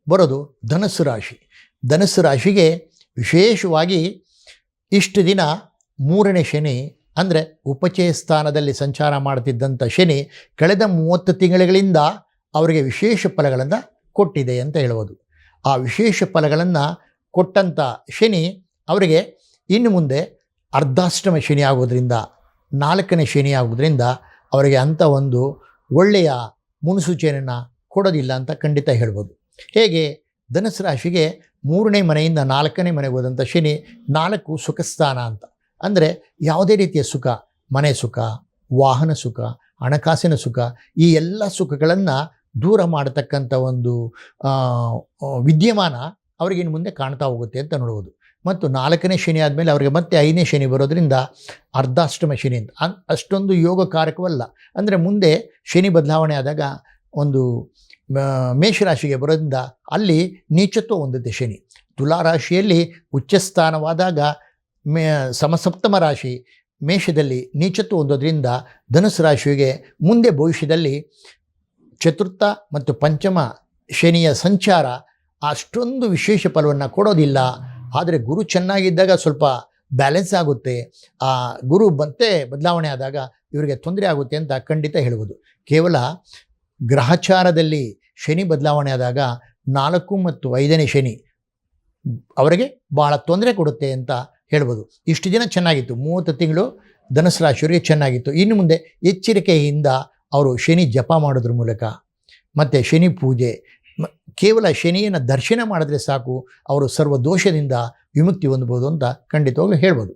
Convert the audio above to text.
ಬರೋದು ಧನಸ್ಸು ರಾಶಿ. ಧನಸ್ಸು ರಾಶಿಗೆ ವಿಶೇಷವಾಗಿ ಇಷ್ಟು ದಿನ ಮೂರನೇ ಶನಿ ಅಂದರೆ ಉಪಚಯ ಸ್ಥಾನದಲ್ಲಿ ಸಂಚಾರ ಮಾಡ್ತಿದ್ದಂಥ ಶನಿ ಕಳೆದ 30 ತಿಂಗಳುಗಳಿಂದ ಅವರಿಗೆ ವಿಶೇಷ ಫಲಗಳನ್ನು ಕೊಟ್ಟಿದೆ ಅಂತ ಹೇಳ್ಬೋದು. ಆ ವಿಶೇಷ ಫಲಗಳನ್ನು ಕೊಟ್ಟಂಥ ಶನಿ ಅವರಿಗೆ ಇನ್ನು ಮುಂದೆ ಅರ್ಧಾಷ್ಟಮ ಶನಿ ಆಗೋದ್ರಿಂದ 4ನೇ ಶನಿ ಆಗೋದ್ರಿಂದ ಅವರಿಗೆ ಅಂಥ ಒಂದು ಒಳ್ಳೆಯ ಮುನ್ಸೂಚನೆಯನ್ನು ಕೊಡೋದಿಲ್ಲ ಅಂತ ಖಂಡಿತ ಹೇಳ್ಬೋದು. ಹೇಗೆ ಧನುಸ್ಸು ರಾಶಿಗೆ 3ನೇ ಮನೆಯಿಂದ 4ನೇ ಮನೆಗೆ ಹೋದಂಥ ಶನಿ 4 ಸುಖಸ್ಥಾನ ಅಂತ ಅಂದರೆ ಯಾವುದೇ ರೀತಿಯ ಸುಖ, ಮನೆ ಸುಖ, ವಾಹನ ಸುಖ, ಹಣಕಾಸಿನ ಸುಖ, ಈ ಎಲ್ಲ ಸುಖಗಳನ್ನು ದೂರ ಮಾಡತಕ್ಕಂಥ ಒಂದು ವಿದ್ಯಮಾನ ಅವರಿಗೆ ಇನ್ನು ಮುಂದೆ ಕಾಣ್ತಾ ಹೋಗುತ್ತೆ ಅಂತ ನೋಡ್ಬೋದು. ಮತ್ತು 4ನೇ ಶನಿ ಆದಮೇಲೆ ಅವರಿಗೆ ಮತ್ತೆ 5ನೇ ಶನಿ ಬರೋದ್ರಿಂದ ಅರ್ಧಾಷ್ಟಮ ಶನಿ ಅಂತ ಅಷ್ಟೊಂದು ಯೋಗಕಾರಕವಲ್ಲ. ಅಂದರೆ ಮುಂದೆ ಶನಿ ಬದಲಾವಣೆ ಆದಾಗ ಒಂದು ಮೇಷರಾಶಿಗೆ ಬರೋದ್ರಿಂದ ಅಲ್ಲಿ ನೀಚತ್ವ ಹೊಂದುತ್ತೆ ಶನಿ. ತುಲಾರಾಶಿಯಲ್ಲಿ ಉಚ್ಚಸ್ಥಾನವಾದಾಗ ಸಮಸಪ್ತಮ ರಾಶಿ ಮೇಷದಲ್ಲಿ ನೀಚತ್ವ ಹೊಂದೋದ್ರಿಂದ ಧನುಸ್ಸು ರಾಶಿಗೆ ಮುಂದೆ ಭವಿಷ್ಯದಲ್ಲಿ ಚತುರ್ಥ ಮತ್ತು ಪಂಚಮ ಶನಿಯ ಸಂಚಾರ ಅಷ್ಟೊಂದು ವಿಶೇಷ ಫಲವನ್ನು ಕೊಡೋದಿಲ್ಲ. ಆದರೆ ಗುರು ಚೆನ್ನಾಗಿದ್ದಾಗ ಸ್ವಲ್ಪ ಬ್ಯಾಲೆನ್ಸ್ ಆಗುತ್ತೆ. ಆ ಗುರು ಮತ್ತೆ ಬದಲಾವಣೆ ಆದಾಗ ಇವರಿಗೆ ತೊಂದರೆ ಆಗುತ್ತೆ ಅಂತ ಖಂಡಿತ ಹೇಳ್ಬೋದು. ಕೇವಲ ಗ್ರಹಚಾರದಲ್ಲಿ ಶನಿ ಬದಲಾವಣೆ ಆದಾಗ 4 ಮತ್ತು 5ನೇ ಶನಿ ಅವರಿಗೆ ಭಾಳ ತೊಂದರೆ ಕೊಡುತ್ತೆ ಅಂತ ಹೇಳ್ಬೋದು. ಇಷ್ಟು ದಿನ ಚೆನ್ನಾಗಿತ್ತು, 30 ತಿಂಗಳು ಧನುಸ್ಸು ರಾಶಿಯವರಿಗೆ ಚೆನ್ನಾಗಿತ್ತು. ಇನ್ನು ಮುಂದೆ ಎಚ್ಚರಿಕೆಯಿಂದ ಅವರು ಶನಿ ಜಪ ಮಾಡೋದ್ರ ಮೂಲಕ ಮತ್ತು ಶನಿ ಪೂಜೆ, ಕೇವಲ ಶನಿಯನ್ನು ದರ್ಶನ ಮಾಡಿದ್ರೆ ಸಾಕು ಅವರು ಸರ್ವ ದೋಷದಿಂದ ವಿಮುಕ್ತಿ ಹೊಂದ್ಬೋದು ಅಂತ ಖಂಡಿತವಾಗ್ಲೂ ಹೇಳ್ಬೋದು.